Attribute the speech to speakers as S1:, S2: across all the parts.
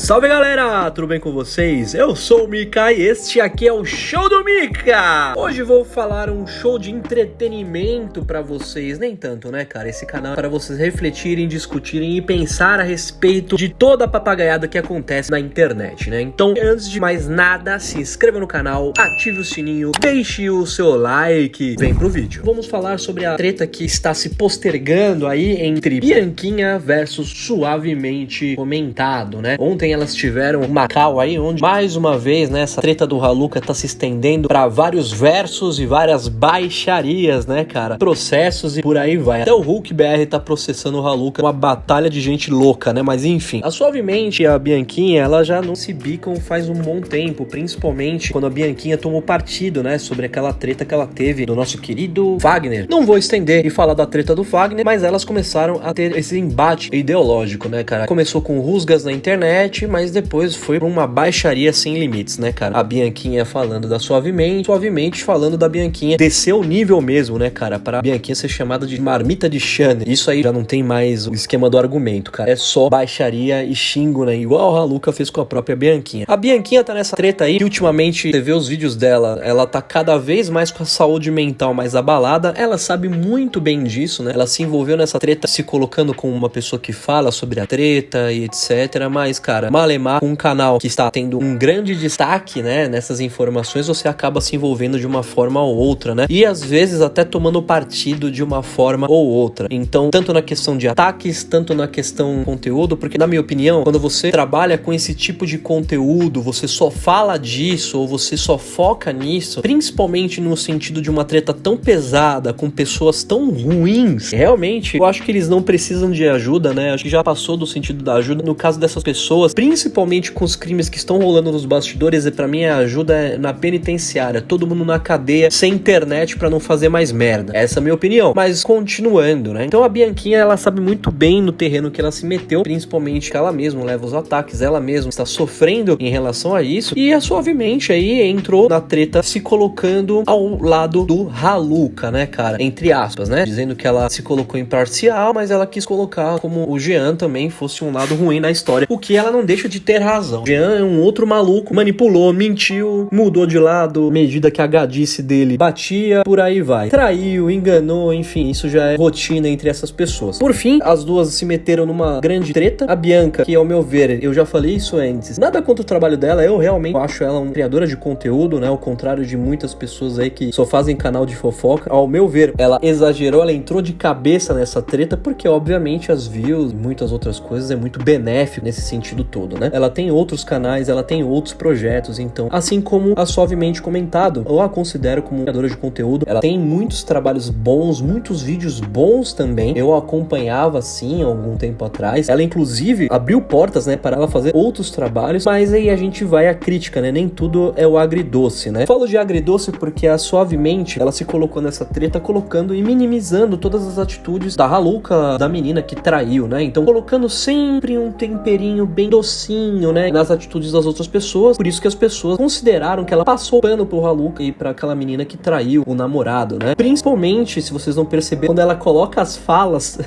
S1: Salve galera, tudo bem com vocês? Eu sou o Mika e este aqui é o Show do Mika! Hoje vou falar um show de entretenimento pra vocês, nem tanto né cara, esse canal é para vocês refletirem, discutirem e pensar a respeito de toda a papagaiada que acontece na internet, né? Então, antes de mais nada, se inscreva no canal, ative o sininho, deixe o seu like, vem pro vídeo. Vamos falar sobre a treta que está se postergando aí entre Bianquinha versus Suavemente Comentado, né? Ontem elas tiveram um Macau aí, onde mais uma vez, né, essa treta do Raluca tá se estendendo pra vários versos e várias baixarias, né, cara? Processos e por aí vai. Até o Hulk BR tá processando o Raluca, uma batalha de gente louca, né? Mas enfim, a Suavemente e a Bianquinha, elas já não se bicam faz um bom tempo, principalmente quando a Bianquinha tomou partido, né, sobre aquela treta que ela teve do nosso querido Fagner. Não vou estender e falar da treta do Fagner, mas elas começaram a ter esse embate ideológico, né, cara? Começou com rusgas na internet, mas depois foi pra uma baixaria sem limites, né, cara? A Bianquinha falando da Suavemente falando da Bianquinha. Desceu o nível mesmo, né, cara? Para a Bianquinha ser chamada de marmita de Xane. Isso aí já não tem mais o esquema do argumento, cara. É só baixaria e xingo, né? Igual a Raluca fez com a própria Bianquinha. A Bianquinha tá nessa treta aí, que ultimamente você vê os vídeos dela, ela tá cada vez mais com a saúde mental mais abalada. Ela sabe muito bem disso, né? Ela se envolveu nessa treta se colocando como uma pessoa que fala sobre a treta e etc. Mas, cara, malemar, com um canal que está tendo um grande destaque, né, nessas informações, você acaba se envolvendo de uma forma ou outra, né? E às vezes até tomando partido de uma forma ou outra. Então, tanto na questão de ataques, tanto na questão conteúdo, porque na minha opinião, quando você trabalha com esse tipo de conteúdo, você só fala disso ou você só foca nisso, principalmente no sentido de uma treta tão pesada, com pessoas tão ruins, realmente, eu acho que eles não precisam de ajuda, né? Acho que já passou do sentido da ajuda. No caso dessas pessoas, principalmente com os crimes que estão rolando nos bastidores, e pra mim a ajuda é na penitenciária, todo mundo na cadeia, sem internet pra não fazer mais merda. Essa é a minha opinião. Mas continuando, né? Então a Bianquinha, ela sabe muito bem no terreno que ela se meteu, principalmente que ela mesma leva os ataques, ela mesma está sofrendo em relação a isso, e a Suavemente aí entrou na treta se colocando ao lado do Raluca, né, cara? Entre aspas, né? Dizendo que ela se colocou imparcial, mas ela quis colocar como o Jean também fosse um lado ruim na história, o que ela não deixa de ter razão. O Jean é um outro maluco, manipulou, mentiu, mudou de lado, medida que a gadice dele batia, por aí vai. Traiu, enganou, enfim, isso já é rotina entre essas pessoas. Por fim, as duas se meteram numa grande treta. A Bianca, que ao meu ver, eu já falei isso antes, nada contra o trabalho dela, eu realmente acho ela uma criadora de conteúdo, né, ao contrário de muitas pessoas aí que só fazem canal de fofoca. Ao meu ver, ela exagerou, ela entrou de cabeça nessa treta, porque obviamente as views e muitas outras coisas é muito benéfico nesse sentido todo, né? Ela tem outros canais, ela tem outros projetos, então, assim como a Suavemente Comentado, eu a considero como criadora de conteúdo. Ela tem muitos trabalhos bons, muitos vídeos bons também. Eu a acompanhava assim há algum tempo atrás. Ela inclusive abriu portas, né, para ela fazer outros trabalhos, mas aí a gente vai à crítica, né? Nem tudo é o agridoce, né? Falo de agridoce porque a Suavemente, ela se colocou nessa treta colocando e minimizando todas as atitudes da Raluca, da menina que traiu, né? Então, colocando sempre um temperinho bem docinho, né, nas atitudes das outras pessoas. Por isso que as pessoas consideraram que ela passou pano pro Raluca e pra aquela menina que traiu o namorado, né? Principalmente, se vocês não perceberam, quando ela coloca as falas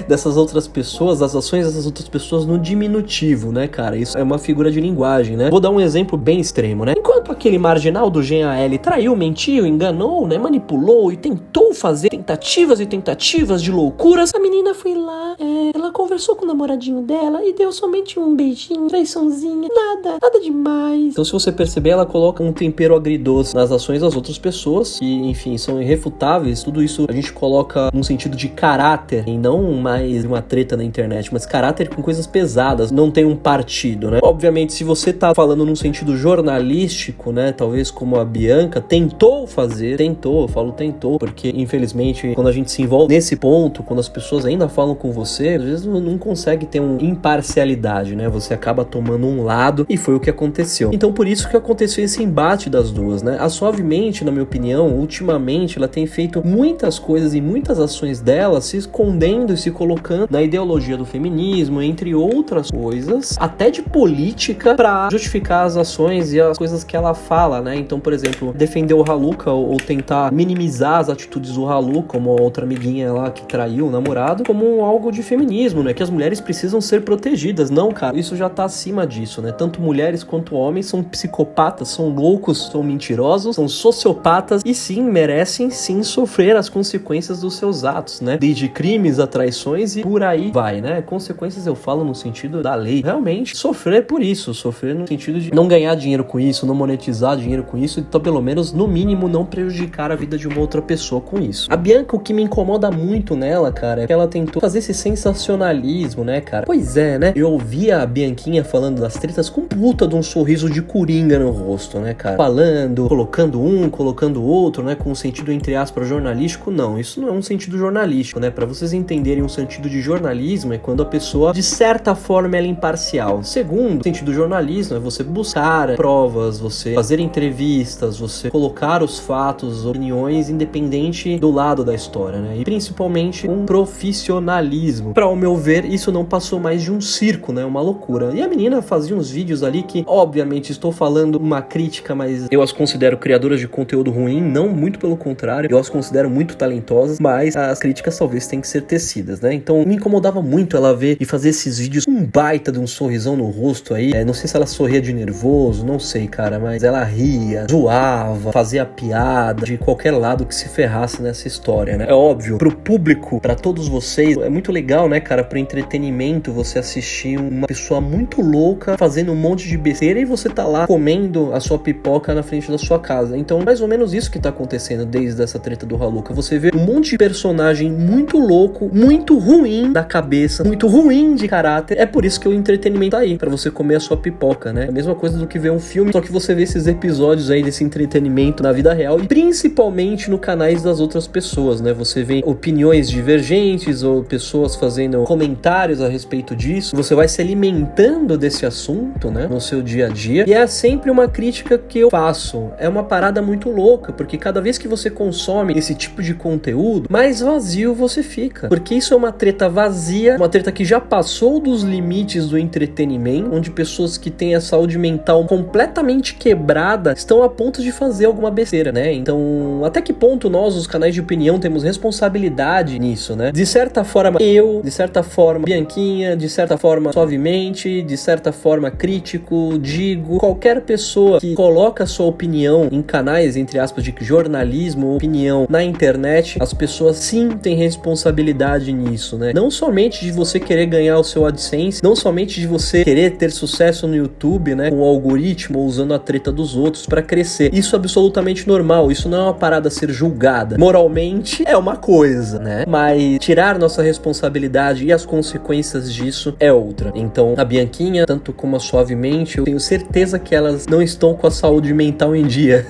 S1: dessas outras pessoas, as ações dessas outras pessoas no diminutivo, né, cara? Isso é uma figura de linguagem, né? Vou dar um exemplo bem extremo, né? Enquanto aquele marginal do GAL traiu, mentiu, enganou, né, manipulou e tentou fazer tentativas e tentativas de loucuras, a menina foi lá, ela conversou com o namoradinho dela e deu somente um beijinho, traiçãozinha, nada demais. Então, se você perceber, ela coloca um tempero agridoce nas ações das outras pessoas, que, enfim, são irrefutáveis. Tudo isso a gente coloca num sentido de caráter, e não mais uma treta na internet, mas caráter com coisas pesadas, não tem um partido, né? Obviamente, se você tá falando num sentido jornalístico, né, talvez como a Bianca tentou fazer, eu falo tentou, porque, infelizmente, quando a gente se envolve nesse ponto, quando as pessoas ainda falam com você, às vezes não consegue ter uma imparcialidade, né? Você acaba tomando um lado, e foi o que aconteceu. Então, por isso que aconteceu esse embate das duas, né? A Suavemente, na minha opinião, ultimamente, ela tem feito muitas coisas e muitas ações dela se escondendo e se colocando na ideologia do feminismo, entre outras coisas, até de política, pra justificar as ações e as coisas que ela fala, né? Então, por exemplo, defender o Raluca ou tentar minimizar as atitudes do Raluca, como a outra amiguinha lá que traiu o namorado, como algo de feminismo, né? Que as mulheres precisam ser protegidas. Não, cara, isso já já tá acima disso, né? Tanto mulheres quanto homens são psicopatas, são loucos, são mentirosos, são sociopatas e sim, merecem sim sofrer as consequências dos seus atos, né? Desde crimes a traições e por aí vai, né? Consequências eu falo no sentido da lei. Realmente, sofrer por isso, sofrer no sentido de não ganhar dinheiro com isso, não monetizar dinheiro com isso, então pelo menos, no mínimo, não prejudicar a vida de uma outra pessoa com isso. A Bianca, o que me incomoda muito nela, cara, é que ela tentou fazer esse sensacionalismo, né, cara? Pois é, né? Eu ouvi a Bianquinha falando das tretas com puta de um sorriso de coringa no rosto, né, cara? Falando, colocando um, colocando o outro, né? Com um sentido, entre aspas, jornalístico. Não, isso não é um sentido jornalístico, né? Pra vocês entenderem um sentido de jornalismo, é quando a pessoa, de certa forma, ela é imparcial. Segundo, o sentido do jornalismo é você buscar provas, você fazer entrevistas, você colocar os fatos, opiniões, independente do lado da história, né? E principalmente um profissionalismo. Pra o meu ver, isso não passou mais de um circo, né? Uma loucura. E a menina fazia uns vídeos ali que, obviamente, estou falando uma crítica, mas eu as considero criadoras de conteúdo ruim, não, muito pelo contrário, eu as considero muito talentosas, mas as críticas talvez tenham que ser tecidas, né? Então me incomodava muito ela ver e fazer esses vídeos com um baita de um sorrisão no rosto aí, não sei se ela sorria de nervoso, não sei, cara, mas ela ria, zoava, fazia piada de qualquer lado que se ferrasse nessa história, né? É óbvio, pro público, pra todos vocês, é muito legal, né, cara, pro entretenimento você assistir uma pessoa muito louca fazendo um monte de besteira e você tá lá comendo a sua pipoca na frente da sua casa. Então, mais ou menos isso que tá acontecendo desde essa treta do Raluca. Você vê um monte de personagem muito louco, muito ruim da cabeça, muito ruim de caráter. É por isso que o entretenimento tá aí, pra você comer a sua pipoca, né? É a mesma coisa do que ver um filme, só que você vê esses episódios aí desse entretenimento na vida real e principalmente no canais das outras pessoas, né? Você vê opiniões divergentes ou pessoas fazendo comentários a respeito disso. Você vai se alimentando desse assunto, né? No seu dia a dia. E é sempre uma crítica que eu faço. É uma parada muito louca, porque cada vez que você consome esse tipo de conteúdo, mais vazio você fica. Porque isso é uma treta vazia, uma treta que já passou dos limites do entretenimento, onde pessoas que têm a saúde mental completamente quebrada estão a ponto de fazer alguma besteira, né? Então, até que ponto nós, os canais de opinião, temos responsabilidade nisso, né? De certa forma, eu, de certa forma, Bianquinha, de certa forma, Suavemente, de certa forma, Crítico, Digo, qualquer pessoa que coloca sua opinião em canais, entre aspas, de jornalismo, opinião na internet, as pessoas sim têm responsabilidade nisso, né? Não somente de você querer ganhar o seu AdSense, não somente de você querer ter sucesso no YouTube, né? Com o algoritmo, usando a treta dos outros pra crescer. Isso é absolutamente normal, isso não é uma parada a ser julgada. Moralmente é uma coisa, né? Mas tirar nossa responsabilidade e as consequências disso é outra. Então, a Bianquinha, tanto como a Suavemente, eu tenho certeza que elas não estão com a saúde mental em dia.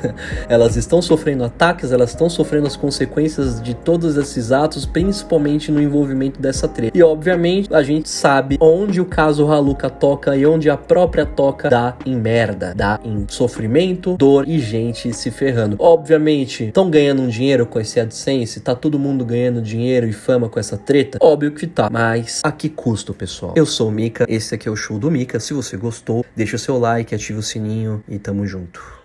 S1: Elas estão sofrendo ataques, elas estão sofrendo as consequências de todos esses atos, principalmente no envolvimento dessa treta. E, obviamente, a gente sabe onde o caso Raluca toca e onde a própria toca dá em merda, dá em sofrimento, dor e gente se ferrando. Obviamente, estão ganhando um dinheiro com esse AdSense, tá todo mundo ganhando dinheiro e fama com essa treta? Óbvio que tá, mas a que custo, pessoal? Eu sou o Mika, esse aqui é o Show do Mika. Se você gostou, deixa o seu like, ativa o sininho e tamo junto.